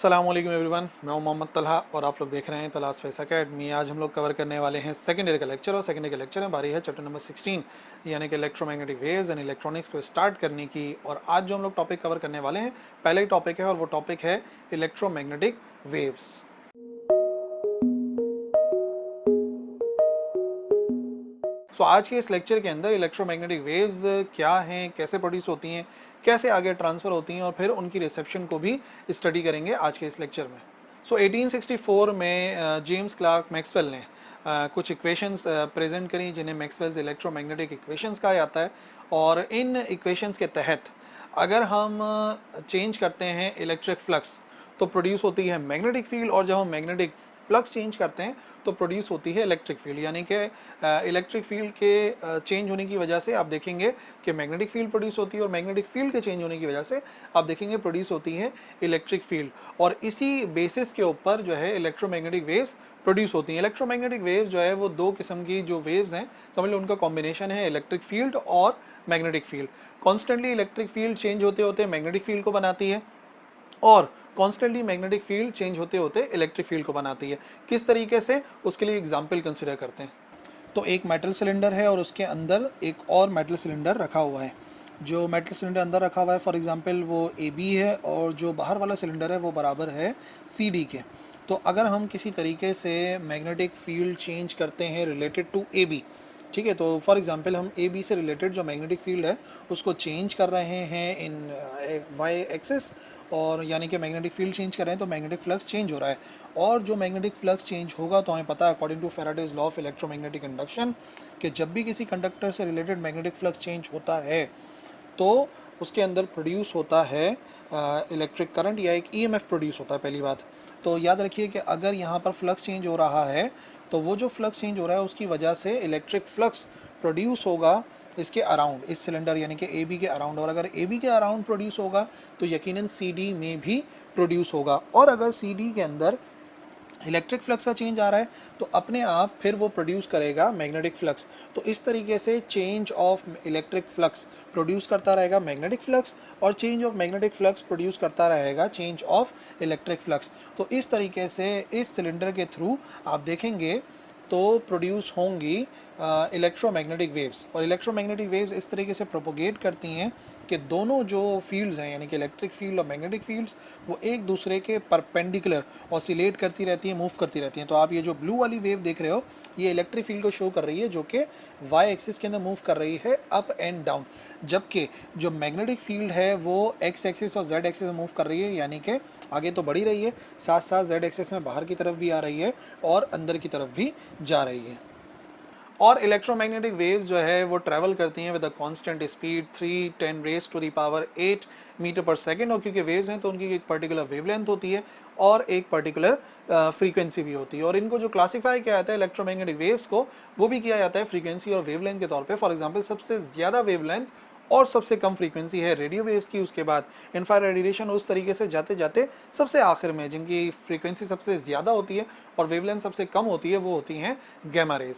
अस्सलाम वालेकुम एवरीवन, मैं हूं मोहम्मद तलहा और आप लोग देख रहे हैं तलाश फेस अकेडमी। आज हम लोग कवर करने वाले हैं सेकेंड ईयर का लेक्चर और सेकेंड ईयर का लेक्चर में बारी है चैप्टर नंबर 16 यानी कि इलेक्ट्रोमैग्नेटिक वेव्स एंड इलेक्ट्रॉनिक्स को स्टार्ट करने की। और आज जो हम लोग टॉपिक कवर करने वाले हैं पहला ही टॉपिक है और वो टॉपिक है इलेक्ट्रोमैग्नेटिक वेव्स। सो आज के इस लेक्चर के अंदर इलेक्ट्रोमैग्नेटिक वेव्स क्या हैं, कैसे प्रोड्यूस होती हैं, कैसे आगे ट्रांसफ़र होती हैं और फिर उनकी रिसेप्शन को भी स्टडी करेंगे आज के इस लेक्चर में। सो 1864 में जेम्स क्लार्क मैक्सवेल ने कुछ इक्वेशंस प्रेजेंट करी जिन्हें मैक्सवेल्स इलेक्ट्रोमैग्नेटिक इक्वेशंस कहा जाता है। और इन इक्वेशंस के तहत अगर हम चेंज करते हैं इलेक्ट्रिक फ्लक्स तो प्रोड्यूस होती है मैग्नेटिक फील्ड, और जब हम मैग्नेटिक फ्लक्स चेंज करते हैं तो प्रोड्यूस होती है इलेक्ट्रिक फील्ड। यानी कि इलेक्ट्रिक फील्ड के चेंज होने की वजह से आप देखेंगे कि मैग्नेटिक फील्ड प्रोड्यूस होती है और मैग्नेटिक फील्ड के चेंज होने की वजह से आप देखेंगे प्रोड्यूस होती है इलेक्ट्रिक फील्ड। और इसी बेसिस के ऊपर जो है इलेक्ट्रोमैग्नेटिक वेव्स प्रोड्यूस होती हैं। इलेक्ट्रोमैग्नेटिक वेव्स जो है वो दो किस्म की जो वेव्स हैं, समझ लो उनका कॉम्बिनेशन है इलेक्ट्रिक फील्ड और magnetic field. Constantly electric field change होते होते मैग्नेटिक फील्ड को बनाती है और कॉन्स्टेंटली मैग्नेटिक फील्ड चेंज होते होते इलेक्ट्रिक फील्ड को बनाती है। किस तरीके से, उसके लिए एग्जाम्पल कंसिडर करते हैं। तो एक मेटल सिलेंडर है और उसके अंदर एक और मेटल सिलेंडर रखा हुआ है। जो मेटल सिलेंडर अंदर रखा हुआ है फॉर एग्जांपल वो AB है और जो बाहर वाला सिलेंडर है वो बराबर है CD के। तो अगर हम किसी तरीके से मैग्नेटिक फील्ड चेंज करते हैं रिलेटेड टू AB, ठीक है, तो फॉर एग्जांपल हम AB से रिलेटेड जो मैग्नेटिक फील्ड है उसको चेंज कर रहे हैं इन Y एक्सिस, और यानी कि मैग्नेटिक फील्ड चेंज कर रहे हैं तो मैग्नेटिक फ्लक्स चेंज हो रहा है। और जो मैग्नेटिक फ्लक्स चेंज होगा तो हमें पता है according to Faraday's law of electromagnetic induction कि जब भी किसी कंडक्टर से रिलेटेड मैग्नेटिक फ्लक्स चेंज होता है तो उसके अंदर प्रोड्यूस होता है इलेक्ट्रिक करंट या एक EMF प्रोड्यूस होता है। पहली बात तो याद रखिए कि अगर यहाँ पर फ्लक्स चेंज हो रहा है तो वो जो फ्लक्स चेंज हो रहा है उसकी वजह से इलेक्ट्रिक फ्लक्स प्रोड्यूस होगा इसके अराउंड, इस सिलेंडर यानी कि AB के अराउंड। और अगर AB के अराउंड प्रोड्यूस होगा तो यकीनन CD में भी प्रोड्यूस होगा। और अगर CD के अंदर इलेक्ट्रिक फ्लक्स का चेंज आ रहा है तो अपने आप फिर वो प्रोड्यूस करेगा मैग्नेटिक फ्लक्स। तो इस तरीके से change of electric flux produce करता रहेगा मैग्नेटिक फ्लक्स और change of magnetic flux produce करता रहेगा चेंज ऑफ इलेक्ट्रिक फ्लक्स। तो इस तरीके से इस सिलेंडर के थ्रू आप देखेंगे तो प्रोड्यूस होंगी इलेक्ट्रोमैग्नेटिक वेव्स। और इलेक्ट्रोमैग्नेटिक वेव्स इस तरीके से प्रोपोगेट करती हैं कि दोनों जो फील्ड्स हैं यानी कि इलेक्ट्रिक फील्ड और मैग्नेटिक फील्ड्स वो एक दूसरे के परपेंडिकुलर ऑसिलेट करती रहती हैं, मूव करती रहती हैं। तो आप ये जो ब्लू वाली वेव देख रहे हो ये इलेक्ट्रिक फील्ड को शो कर रही है जो कि Y एक्सिस के अंदर मूव कर रही है अप एंड डाउन, जबकि जो मैग्नेटिक फील्ड है वो X एक्सिस और Z एक्सिस में मूव कर रही है, यानी कि आगे तो बढ़ी रही है साथ साथ Z एक्सिस में बाहर की तरफ भी आ रही है और अंदर की तरफ भी जा रही है। और इलेक्ट्रोमैग्नेटिक वेव्स जो है वो ट्रैवल करती हैं with a constant speed 310 raise to the power 8 metre पर सेकेंड। और क्योंकि वेव्स हैं तो उनकी एक पर्टिकुलर वेवलेंथ होती है और एक पर्टिकुलर फ्रीक्वेंसी भी होती है। और इनको जो क्लासीफाई किया जाता है इलेक्ट्रोमैग्नेटिक वेव्स को वो भी किया जाता है फ्रीक्वेंसी और वेवलेंथ के तौर पे। फॉर एग्जांपल सबसे ज़्यादा वेवलेंथ और सबसे कम फ्रीक्वेंसी है रेडियो वेव्स की, उसके बाद इंफ्रारेड रेडिएशन, उस तरीके से जाते जाते सबसे आखिर में जिनकी फ्रीक्वेंसी सबसे ज़्यादा होती है और वेवलेंथ सबसे कम होती है वो होती हैं गैमा रेज।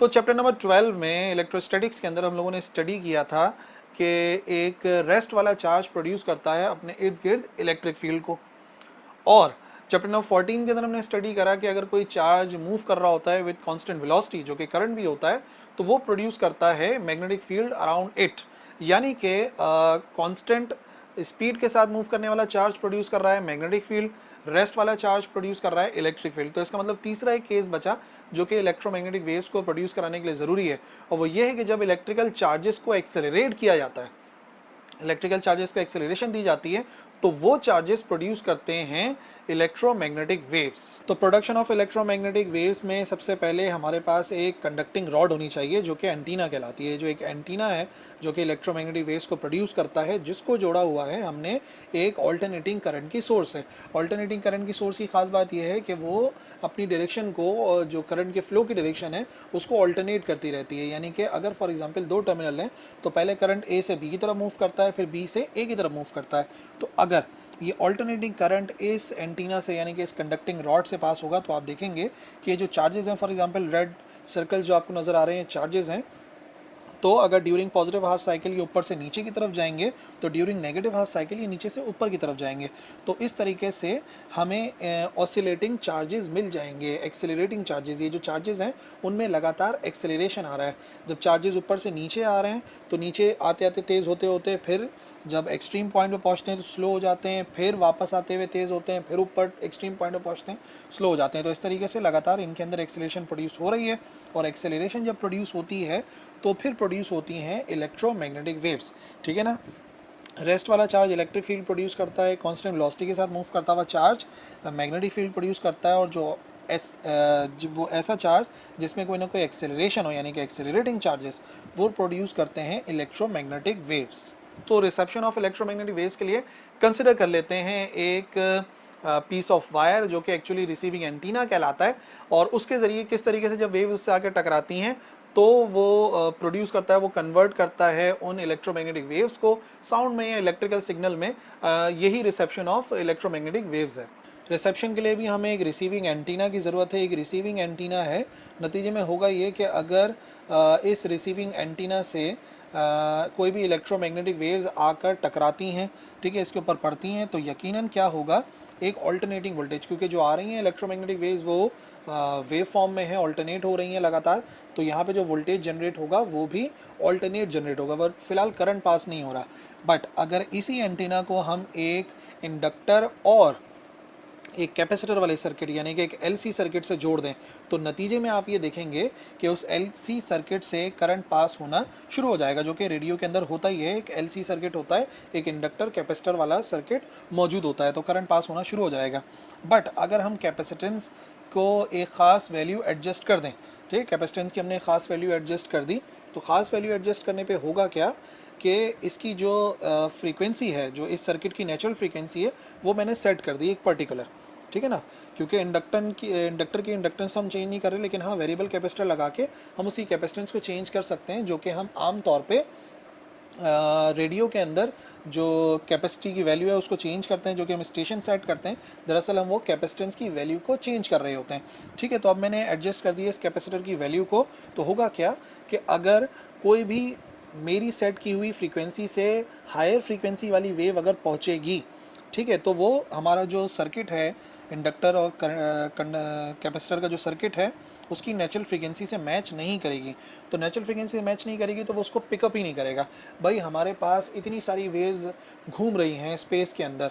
तो चैप्टर नंबर 12 में इलेक्ट्रोस्टैटिक्स के अंदर हम लोगों ने स्टडी किया था कि एक रेस्ट वाला चार्ज प्रोड्यूस करता है अपने इर्द गिर्द इलेक्ट्रिक फील्ड को। और चैप्टर नंबर 14 के अंदर हमने स्टडी करा कि अगर कोई चार्ज मूव कर रहा होता है विद कांस्टेंट वेलोसिटी जो कि करंट भी होता है तो वो प्रोड्यूस करता है मैग्नेटिक फील्ड अराउंड इट, यानी कि कांस्टेंट स्पीड के साथ मूव करने वाला चार्ज प्रोड्यूस कर रहा है मैग्नेटिक फील्ड, रेस्ट वाला चार्ज प्रोड्यूस कर रहा है इलेक्ट्रिक फील्ड। तो इसका मतलब तीसरा एक केस बचा जो कि इलेक्ट्रोमैग्नेटिक वेव्स को प्रोड्यूस कराने के लिए ज़रूरी है, और वो ये है कि जब इलेक्ट्रिकल चार्जेस को एक्सेलरेट किया जाता है, इलेक्ट्रिकल चार्जेस का एक्सेलरेशन दी जाती है तो वो चार्जेस प्रोड्यूस करते हैं इलेक्ट्रोमैग्नेटिक वेव्स। तो प्रोडक्शन ऑफ इलेक्ट्रोमैग्नेटिक वेव्स में सबसे पहले हमारे पास एक कंडक्टिंग रॉड होनी चाहिए जो कि एंटीना कहलाती है। जो एक एंटीना है जो कि इलेक्ट्रोमैग्नेटिक वेव्स को प्रोड्यूस करता है, जिसको जोड़ा हुआ है हमने एक ऑल्टरनेटिंग करंट की सोर्स है। ऑल्टरनेटिंग करंट की सोर्स की खास बात यह है कि वो अपनी डायरेक्शन को, जो करंट के फ्लो की डायरेक्शन है उसको ऑल्टरनेट करती रहती है। यानी कि अगर फॉर एग्जांपल दो टर्मिनल हैं तो पहले करंट A से B की तरफ मूव करता है, फिर B से A की तरफ मूव करता है। तो अगर ये ऑल्टरनेटिंग करंट इस एंटीना से यानी कि इस कंडक्टिंग रॉड से पास होगा तो आप देखेंगे कि ये जो चार्जेस हैं, फॉर एग्जांपल रेड सर्कल्स जो आपको नज़र आ रहे हैं चार्जेस हैं, तो अगर ड्यूरिंग पॉजिटिव हाफ साइकिल ये ऊपर से नीचे की तरफ जाएंगे, तो ड्यूरिंग नेगेटिव हाफ साइकिल ये नीचे से ऊपर की तरफ जाएंगे। तो इस तरीके से हमें ऑसिलेटिंग चार्जेस मिल जाएंगे, एक्सेलरेटिंग चार्जेस। ये जो चार्जेस हैं उनमें लगातार एक्सेलरेशन आ रहा है। जब चार्जेस ऊपर से नीचे आ रहे हैं तो नीचे आते आते तेज़ होते होते फिर जब एक्सट्रीम पॉइंट पे पहुंचते हैं तो स्लो हो जाते हैं, फिर वापस आते हुए तेज़ होते हैं, फिर ऊपर एक्सट्रीम पॉइंट पे पहुंचते हैं, स्लो हो जाते हैं। तो इस तरीके से लगातार इनके अंदर एक्सेलरेशन प्रोड्यूस हो रही है, और एक्सेलरेशन जब प्रोड्यूस होती है तो फिर प्रोड्यूस होती हैं इलेक्ट्रोमैग्नेटिक वेव्स, ठीक है ना। रेस्ट वाला चार्ज इलेक्ट्रिक फील्ड प्रोड्यूस करता है, कांस्टेंट वेलोसिटी के साथ मूव करता हुआ चार्ज मैग्नेटिक फील्ड प्रोड्यूस करता है, और जो वो ऐसा चार्ज जिसमें कोई ना कोई एक्सेलरेशन हो, यानी कि एक्सेलरेटिंग चार्जेस, वो प्रोड्यूस करते हैं इलेक्ट्रोमैग्नेटिक वेव्स। तो रिसेप्शन ऑफ इलेक्ट्रोमैग्नेटिक वेव्स के लिए कंसिडर कर लेते हैं एक पीस ऑफ वायर जो कि एक्चुअली रिसीविंग एंटीना कहलाता है, और उसके ज़रिए किस तरीके से जब वेव उससे आकर टकराती हैं तो वो प्रोड्यूस करता है, वो कन्वर्ट करता है उन इलेक्ट्रोमैग्नेटिक वेव्स को साउंड में या इलेक्ट्रिकल सिग्नल में। यही रिसेप्शन ऑफ इलेक्ट्रोमैग्नेटिक वेव्स है। रिसेप्शन के लिए भी हमें एक रिसीविंग एंटीना की ज़रूरत है। एक रिसीविंग एंटीना है, नतीजे में होगा ये कि अगर इस रिसीविंग एंटीना से कोई भी इलेक्ट्रोमैग्नेटिक वेव्स आकर टकराती हैं, ठीक है, इसके ऊपर पड़ती हैं, तो यकीनन क्या होगा, एक ऑल्टरनेटिंग वोल्टेज, क्योंकि जो आ रही हैं इलेक्ट्रोमैग्नेटिक वेव्स वो वेव फॉर्म में है, ऑल्टरनेट हो रही हैं लगातार, तो यहाँ पे जो वोल्टेज जनरेट होगा वो भी ऑल्टरनेट जनरेट होगा, बट फिलहाल करंट पास नहीं हो रहा। बट अगर इसी एंटीना को हम एक इंडक्टर और एक कैपेसिटर वाले सर्किट यानी कि एक एलसी सर्किट से जोड़ दें, तो नतीजे में आप ये देखेंगे कि उस एलसी सर्किट से करंट पास होना शुरू हो जाएगा, जो कि रेडियो के अंदर होता ही है। एक एलसी सर्किट होता है, एक इंडक्टर कैपेसिटर वाला सर्किट मौजूद होता है, तो करंट पास होना शुरू हो जाएगा। बट अगर हम कैपेसिटेंस को एक ख़ास वैल्यू एडजस्ट कर दें, ठीक है, कैपेसिटेंस की हमने ख़ास वैल्यू एडजस्ट कर दी, तो ख़ास वैल्यू एडजस्ट करने पे होगा क्या कि इसकी जो फ्रीक्वेंसी है, जो इस सर्किट की नेचुरल फ्रीक्वेंसी है, वो मैंने सेट कर दी एक पर्टिकुलर, ठीक है ना, क्योंकि इंडक्टर की इंडक्टेंस हम चेंज नहीं कर रहे, लेकिन हाँ वेरिएबल कैपेसिटर लगा के हम उसी कैपेसिटेंस को चेंज कर सकते हैं, जो कि हम आम तौर पे रेडियो के अंदर जो कैपेसिटी की वैल्यू है उसको चेंज करते हैं, जो कि हम स्टेशन सेट करते हैं, दरअसल हम वो कैपेसिटेंस की वैल्यू को चेंज कर रहे होते हैं, ठीक है। तो अब मैंने एडजस्ट कर दिया इस कैपेसिटर की वैल्यू को, तो होगा क्या कि अगर कोई भी मेरी सेट की हुई फ्रीक्वेंसी से हायर फ्रीक्वेंसी वाली वेव अगर पहुंचेगी, ठीक है, तो वो हमारा जो सर्किट है इंडक्टर और कैपेसिटर का जो सर्किट है उसकी नेचुरल फ्रीक्वेंसी से मैच नहीं करेगी। तो नेचुरल फ्रीक्वेंसी से मैच नहीं करेगी तो वो उसको पिकअप ही नहीं करेगा। भाई हमारे पास इतनी सारी वेव्स घूम रही हैं स्पेस के अंदर,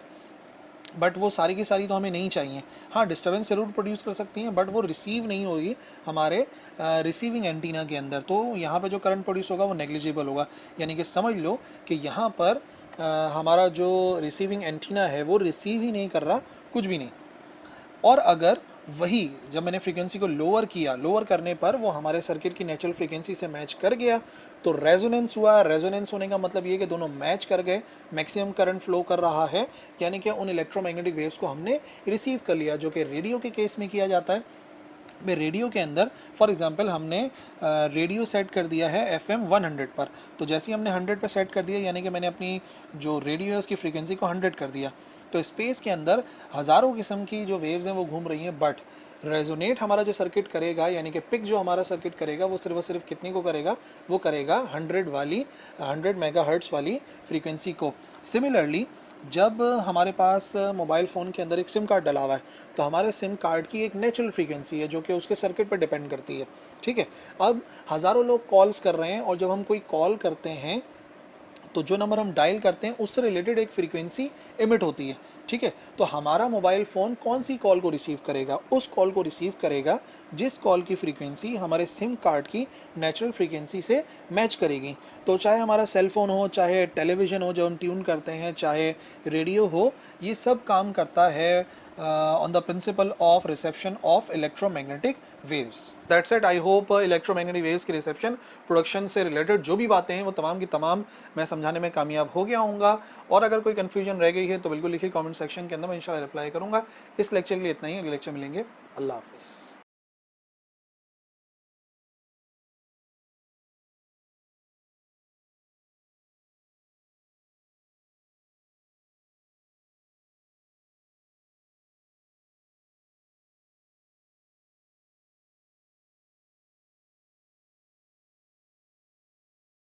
बट वो सारी की सारी तो हमें नहीं चाहिए। हाँ डिस्टर्बेंस ज़रूर प्रोड्यूस कर सकती हैं, बट वो रिसीव नहीं होगी हमारे रिसीविंग एंटीना के अंदर, तो यहाँ पे जो करंट प्रोड्यूस होगा वो नेग्लिजिबल होगा। यानी कि समझ लो कि यहाँ पर हमारा जो रिसीविंग एंटीना है वो रिसीव ही नहीं कर रहा कुछ भी नहीं। और अगर वही जब मैंने फ्रीक्वेंसी को लोअर किया, लोअर करने पर वो हमारे सर्किट की नेचुरल फ्रीक्वेंसी से मैच कर गया, तो रेजोनेंस हुआ। रेजोनेंस होने का मतलब ये कि दोनों मैच कर गए, मैक्सिमम करंट फ्लो कर रहा है, यानी कि उन इलेक्ट्रोमैग्नेटिक वेव्स को हमने रिसीव कर लिया, जो कि रेडियो के केस में किया जाता है। में रेडियो के अंदर फॉर एग्जांपल हमने रेडियो सेट कर दिया है FM 100 पर, तो जैसे ही हमने 100 पर सेट कर दिया, यानी कि मैंने अपनी जो रेडियो है उसकी फ्रीक्वेंसी को 100 कर दिया, तो स्पेस के अंदर हज़ारों किस्म की जो वेव्स हैं वो घूम रही हैं, बट रेजोनेट हमारा जो सर्किट करेगा, यानी कि पिक जो हमारा सर्किट करेगा वो सिर्फ कितनी को करेगा, वो करेगा 100 मेगाहर्ट्ज़ वाली फ्रीक्वेंसी को। सिमिलरली जब हमारे पास मोबाइल फ़ोन के अंदर एक सिम कार्ड डला हुआ है, तो हमारे सिम कार्ड की एक नेचुरल फ्रीक्वेंसी है जो कि उसके सर्किट पर डिपेंड करती है, ठीक है। अब हज़ारों लोग कॉल्स कर रहे हैं, और जब हम कोई कॉल करते हैं तो जो नंबर हम डायल करते हैं उससे रिलेटेड एक फ्रीक्वेंसी इमिट होती है, ठीक है। तो हमारा मोबाइल फ़ोन कौन सी कॉल को रिसीव करेगा, उस कॉल को रिसीव करेगा जिस कॉल की फ्रीक्वेंसी हमारे सिम कार्ड की नेचुरल फ्रीक्वेंसी से मैच करेगी। तो चाहे हमारा सेल फ़ोन हो, चाहे टेलीविज़न हो जो हम ट्यून करते हैं, चाहे रेडियो हो, ये सब काम करता है on the principle of reception of electromagnetic waves. That's it. I hope electromagnetic waves की reception प्रोडक्शन से रिलेटेड जो भी बातें हैं वो तमाम की तमाम मैं समझाने में कामयाब हो गया हूँगा। और अगर कोई कन्फ्यूजन रह गई है तो बिल्कुल लिखिए कमेंट सेक्शन के अंदर, मैं इंशाल्लाह रिप्लाई करूँगा। इस लेक्चर के लिए इतना ही, अगले लेक्चर मिलेंगे। अल्लाह हाफ़िज़।